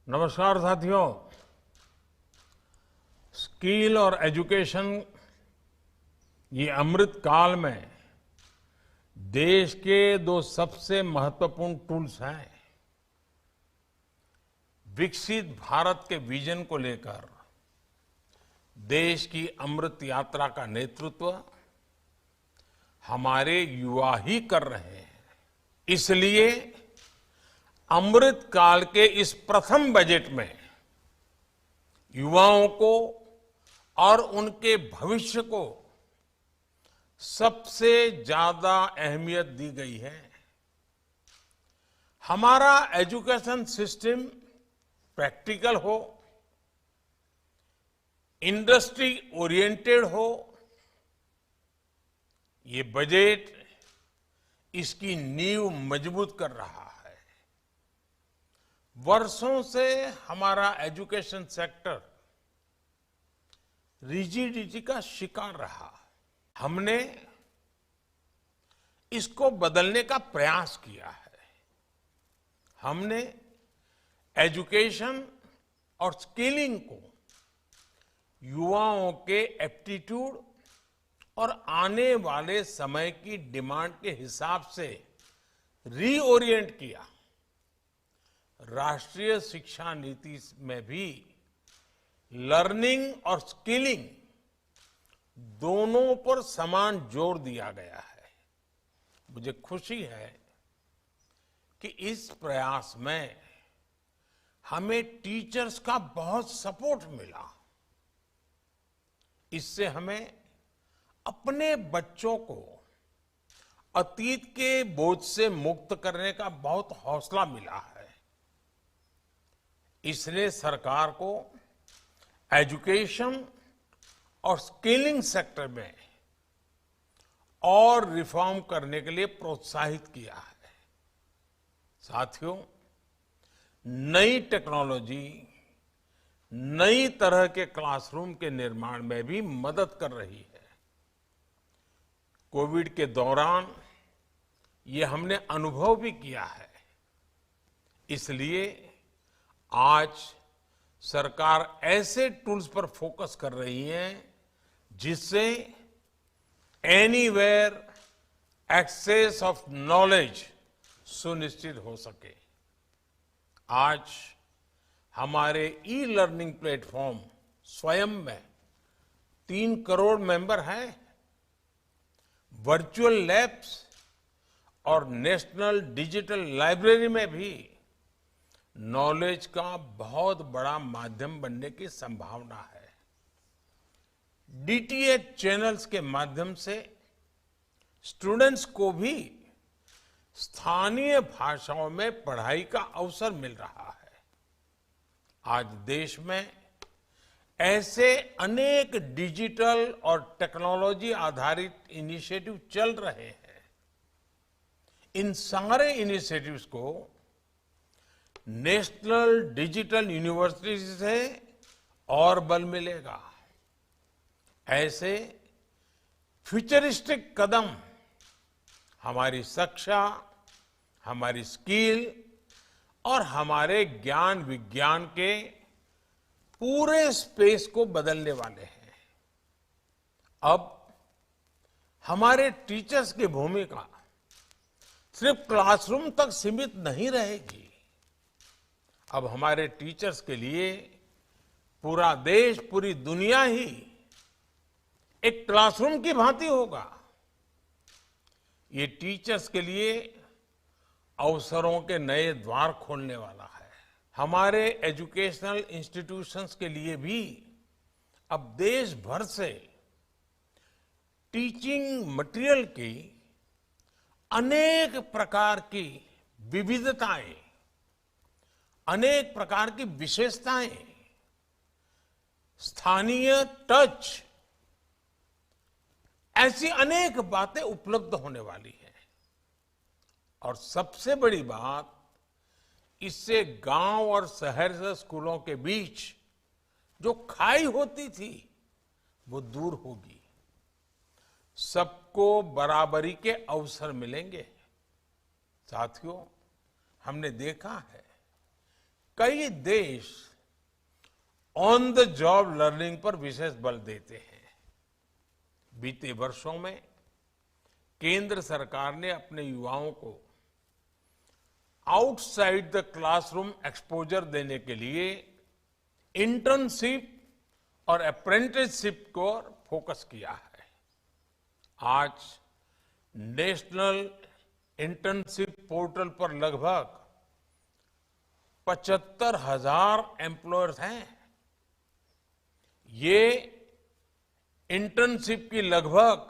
नमस्कार साथियों। स्किल और एजुकेशन ये अमृत काल में देश के दो सबसे महत्वपूर्ण टूल्स हैं। विकसित भारत के विजन को लेकर देश की अमृत यात्रा का नेतृत्व हमारे युवा ही कर रहे हैं। इसलिए अमृत काल के इस प्रथम बजट में युवाओं को और उनके भविष्य को सबसे ज्यादा अहमियत दी गई है। हमारा एजुकेशन सिस्टम प्रैक्टिकल हो, इंडस्ट्री ओरिएंटेड हो, ये बजट इसकी नींव मजबूत कर रहा है। वर्षों से हमारा एजुकेशन सेक्टर रिजिडिटी का शिकार रहा। हमने इसको बदलने का प्रयास किया है। हमने एजुकेशन और स्किलिंग को युवाओं के एप्टीट्यूड और आने वाले समय की डिमांड के हिसाब से रीओरिएंट किया। राष्ट्रीय शिक्षा नीति में भी लर्निंग और स्किलिंग दोनों पर समान जोर दिया गया है। मुझे खुशी है कि इस प्रयास में हमें टीचर्स का बहुत सपोर्ट मिला। इससे हमें अपने बच्चों को अतीत के बोझ से मुक्त करने का बहुत हौसला मिला है। इसलिए सरकार को एजुकेशन और स्किलिंग सेक्टर में और रिफॉर्म करने के लिए प्रोत्साहित किया है। साथियों, नई टेक्नोलॉजी नई तरह के क्लासरूम के निर्माण में भी मदद कर रही है। कोविड के दौरान ये हमने अनुभव भी किया है। इसलिए आज सरकार ऐसे टूल्स पर फोकस कर रही है जिससे एनीवेयर एक्सेस ऑफ नॉलेज सुनिश्चित हो सके। आज हमारे ई लर्निंग प्लेटफॉर्म स्वयं में 3 करोड़ मेंबर हैं। वर्चुअल लैब्स और नेशनल डिजिटल लाइब्रेरी में भी नॉलेज का बहुत बड़ा माध्यम बनने की संभावना है। डीटीएच चैनल्स के माध्यम से स्टूडेंट्स को भी स्थानीय भाषाओं में पढ़ाई का अवसर मिल रहा है। आज देश में ऐसे अनेक डिजिटल और टेक्नोलॉजी आधारित इनिशिएटिव चल रहे हैं। इन सारे इनिशिएटिव्स को नेशनल डिजिटल यूनिवर्सिटी से और बल मिलेगा। ऐसे फ्यूचरिस्टिक कदम हमारी शिक्षा, हमारी स्किल और हमारे ज्ञान विज्ञान के पूरे स्पेस को बदलने वाले हैं। अब हमारे टीचर्स की भूमिका सिर्फ क्लासरूम तक सीमित नहीं रहेगी। अब हमारे टीचर्स के लिए पूरा देश, पूरी दुनिया ही एक क्लासरूम की भांति होगा। ये टीचर्स के लिए अवसरों के नए द्वार खोलने वाला है। हमारे एजुकेशनल इंस्टीट्यूशंस के लिए भी अब देश भर से टीचिंग मटेरियल की अनेक प्रकार की विविधताएं, अनेक प्रकार की विशेषताएं, स्थानीय टच, ऐसी अनेक बातें उपलब्ध होने वाली हैं। और सबसे बड़ी बात, इससे गांव और शहर से स्कूलों के बीच जो खाई होती थी वो दूर होगी। सबको बराबरी के अवसर मिलेंगे। साथियों, हमने देखा है कई देश ऑन द जॉब लर्निंग पर विशेष बल देते हैं। बीते वर्षों में केंद्र सरकार ने अपने युवाओं को आउटसाइड द क्लासरूम एक्सपोजर देने के लिए इंटर्नशिप और अप्रेंटिसशिप को फोकस किया है। आज नेशनल इंटर्नशिप पोर्टल पर लगभग 75,000 एम्प्लॉयर्स हैं। ये इंटर्नशिप की लगभग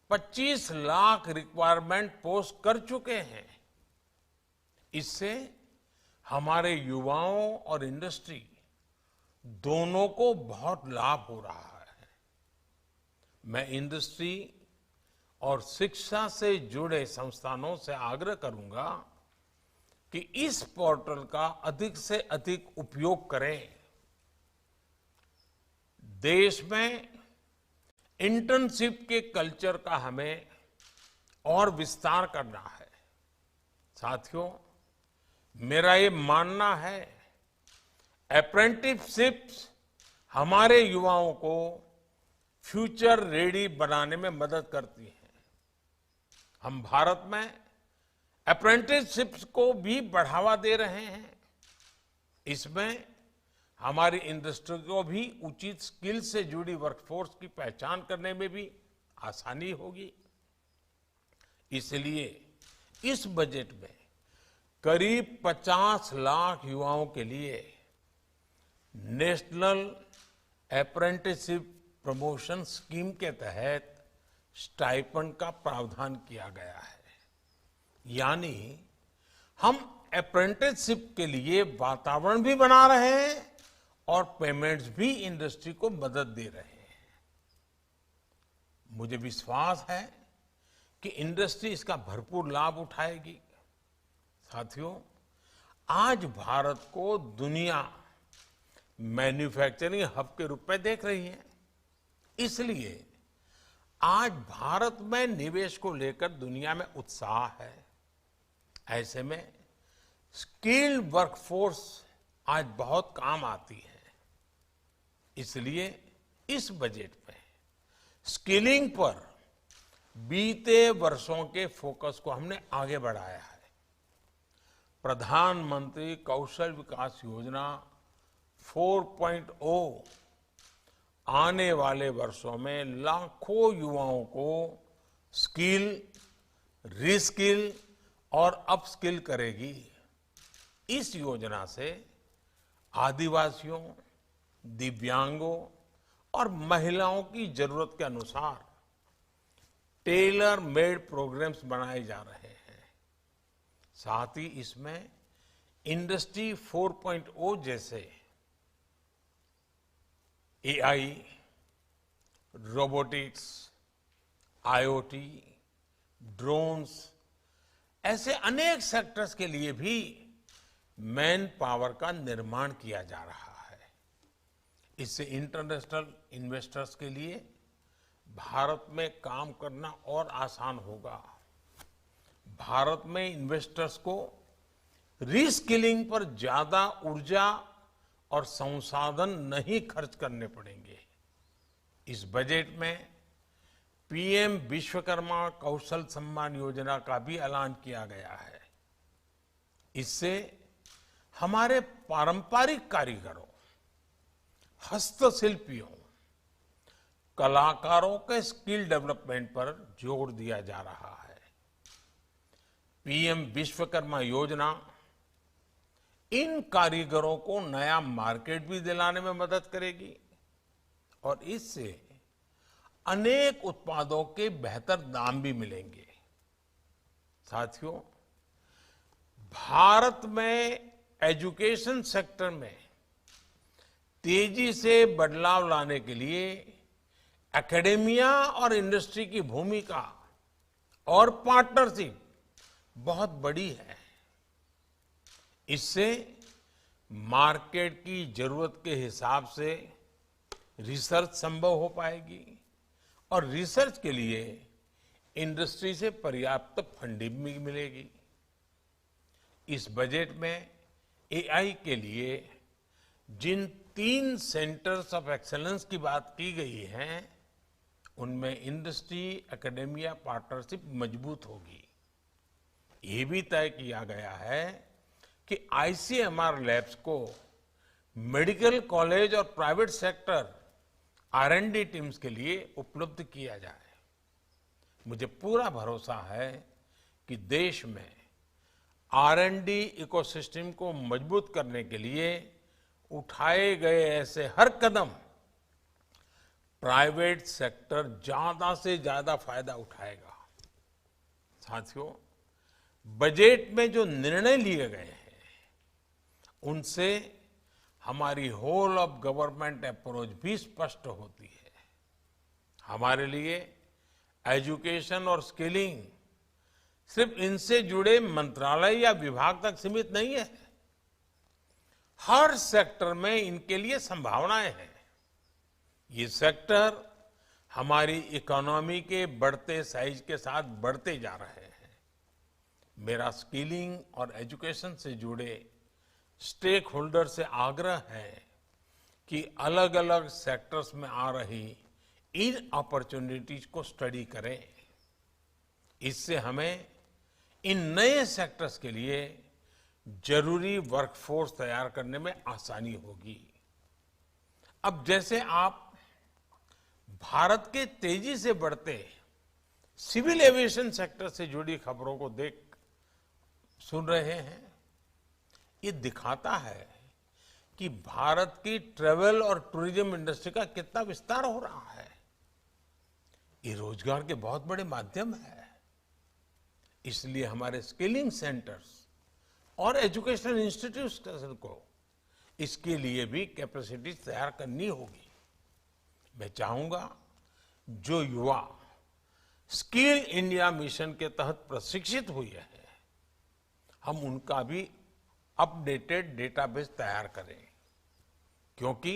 25 लाख रिक्वायरमेंट पोस्ट कर चुके हैं। इससे हमारे युवाओं और इंडस्ट्री दोनों को बहुत लाभ हो रहा है। मैं इंडस्ट्री और शिक्षा से जुड़े संस्थानों से आग्रह करूंगा कि इस पोर्टल का अधिक से अधिक उपयोग करें। देश में इंटर्नशिप के कल्चर का हमें और विस्तार करना है। साथियों, मेरा ये मानना है अप्रेंटिसशिप्स हमारे युवाओं को फ्यूचर रेडी बनाने में मदद करती है। हम भारत में अप्रेंटिसशिप्स को भी बढ़ावा दे रहे हैं। इसमें हमारी इंडस्ट्री को भी उचित स्किल से जुड़ी वर्कफोर्स की पहचान करने में भी आसानी होगी। इसलिए इस बजट में करीब 50 लाख युवाओं के लिए नेशनल अप्रेंटिसशिप प्रमोशन स्कीम के तहत स्टाइपेंड का प्रावधान किया गया है। यानी हम अप्रेंटिसशिप के लिए वातावरण भी बना रहे हैं और पेमेंट्स भी इंडस्ट्री को मदद दे रहे हैं। मुझे विश्वास है कि इंडस्ट्री इसका भरपूर लाभ उठाएगी। साथियों, आज भारत को दुनिया मैन्युफैक्चरिंग हब के रूप में देख रही है। इसलिए आज भारत में निवेश को लेकर दुनिया में उत्साह है। ऐसे में स्किल्ड वर्कफोर्स आज बहुत काम आती है। इसलिए इस बजट में स्किलिंग पर बीते वर्षों के फोकस को हमने आगे बढ़ाया है। प्रधानमंत्री कौशल विकास योजना 4.0 आने वाले वर्षों में लाखों युवाओं को स्किल, रीस्किल और अपस्किल करेगी। इस योजना से आदिवासियों, दिव्यांगों और महिलाओं की जरूरत के अनुसार टेलर मेड प्रोग्राम्स बनाए जा रहे हैं। साथ ही इसमें इंडस्ट्री 4.0 जैसे एआई, रोबोटिक्स, आईओटी, ड्रोन्स ऐसे अनेक सेक्टर्स के लिए भी मैन पावर का निर्माण किया जा रहा है। इससे इंटरनेशनल इन्वेस्टर्स के लिए भारत में काम करना और आसान होगा। भारत में इन्वेस्टर्स को रीस्किलिंग पर ज्यादा ऊर्जा और संसाधन नहीं खर्च करने पड़ेंगे। इस बजट में पीएम विश्वकर्मा कौशल सम्मान योजना का भी ऐलान किया गया है। इससे हमारे पारंपरिक कारीगरों, हस्तशिल्पियों, कलाकारों के स्किल डेवलपमेंट पर जोर दिया जा रहा है। पीएम विश्वकर्मा योजना इन कारीगरों को नया मार्केट भी दिलाने में मदद करेगी और इससे अनेक उत्पादों के बेहतर दाम भी मिलेंगे। साथियों, भारत में एजुकेशन सेक्टर में तेजी से बदलाव लाने के लिए एकेडेमिया और इंडस्ट्री की भूमिका और पार्टनरशिप बहुत बड़ी है। इससे मार्केट की जरूरत के हिसाब से रिसर्च संभव हो पाएगी और रिसर्च के लिए इंडस्ट्री से पर्याप्त फंडिंग भी मिलेगी। इस बजट में एआई के लिए जिन 3 सेंटर्स ऑफ एक्सेलेंस की बात की गई है, उनमें इंडस्ट्री एकेडेमिया पार्टनरशिप मजबूत होगी। ये भी तय किया गया है कि आईसीएमआर लैब्स को मेडिकल कॉलेज और प्राइवेट सेक्टर आर&डी टीम्स के लिए उपलब्ध किया जाए। मुझे पूरा भरोसा है कि देश में आर&डी इकोसिस्टम को मजबूत करने के लिए उठाए गए ऐसे हर कदम प्राइवेट सेक्टर ज्यादा से ज्यादा फायदा उठाएगा। साथियों, बजट में जो निर्णय लिए गए हैं, उनसे हमारी होल ऑफ गवर्नमेंट अप्रोच भी स्पष्ट होती है। हमारे लिए एजुकेशन और स्किलिंग सिर्फ इनसे जुड़े मंत्रालय या विभाग तक सीमित नहीं है। हर सेक्टर में इनके लिए संभावनाएं हैं। ये सेक्टर हमारी इकोनॉमी के बढ़ते साइज के साथ बढ़ते जा रहे हैं। मेरा स्किलिंग और एजुकेशन से जुड़े स्टेक होल्डर से आग्रह है कि अलग अलग सेक्टर्स में आ रही इन अपॉर्चुनिटीज को स्टडी करें। इससे हमें इन नए सेक्टर्स के लिए जरूरी वर्कफोर्स तैयार करने में आसानी होगी। अब जैसे आप भारत के तेजी से बढ़ते सिविल एविएशन सेक्टर से जुड़ी खबरों को सुन रहे हैं, ये दिखाता है कि भारत की ट्रेवल और टूरिज्म इंडस्ट्री का कितना विस्तार हो रहा है। ये रोजगार के बहुत बड़े माध्यम है। इसलिए हमारे स्किलिंग सेंटर्स और एजुकेशनल इंस्टीट्यूशन को इसके लिए भी कैपेसिटी तैयार करनी होगी। मैं चाहूंगा जो युवा स्किल इंडिया मिशन के तहत प्रशिक्षित हुए हैं, हम उनका भी अपडेटेड डेटाबेस तैयार करें, क्योंकि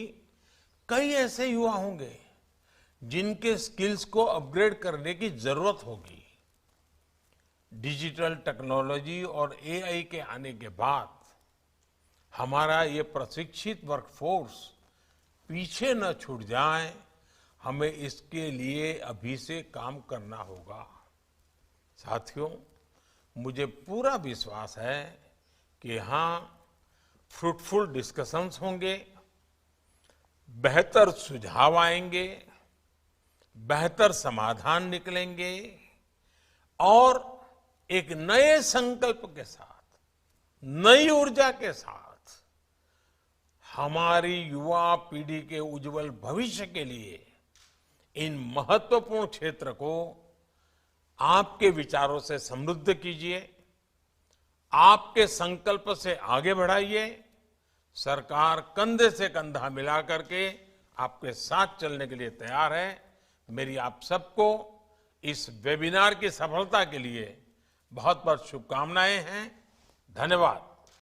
कई ऐसे युवा होंगे जिनके स्किल्स को अपग्रेड करने की जरूरत होगी। डिजिटल टेक्नोलॉजी और एआई के आने के बाद हमारा ये प्रशिक्षित वर्कफोर्स पीछे न छूट जाए, हमें इसके लिए अभी से काम करना होगा। साथियों, मुझे पूरा विश्वास है कि यहाँ फ्रूटफुल डिस्कशंस होंगे, बेहतर सुझाव आएंगे, बेहतर समाधान निकलेंगे और एक नए संकल्प के साथ, नई ऊर्जा के साथ हमारी युवा पीढ़ी के उज्जवल भविष्य के लिए इन महत्वपूर्ण क्षेत्र को आपके विचारों से समृद्ध कीजिए, आपके संकल्प से आगे बढ़ाइए। सरकार कंधे से कंधा मिला करके आपके साथ चलने के लिए तैयार है। मेरी आप सबको इस वेबिनार की सफलता के लिए बहुत बहुत शुभकामनाएं हैं। धन्यवाद।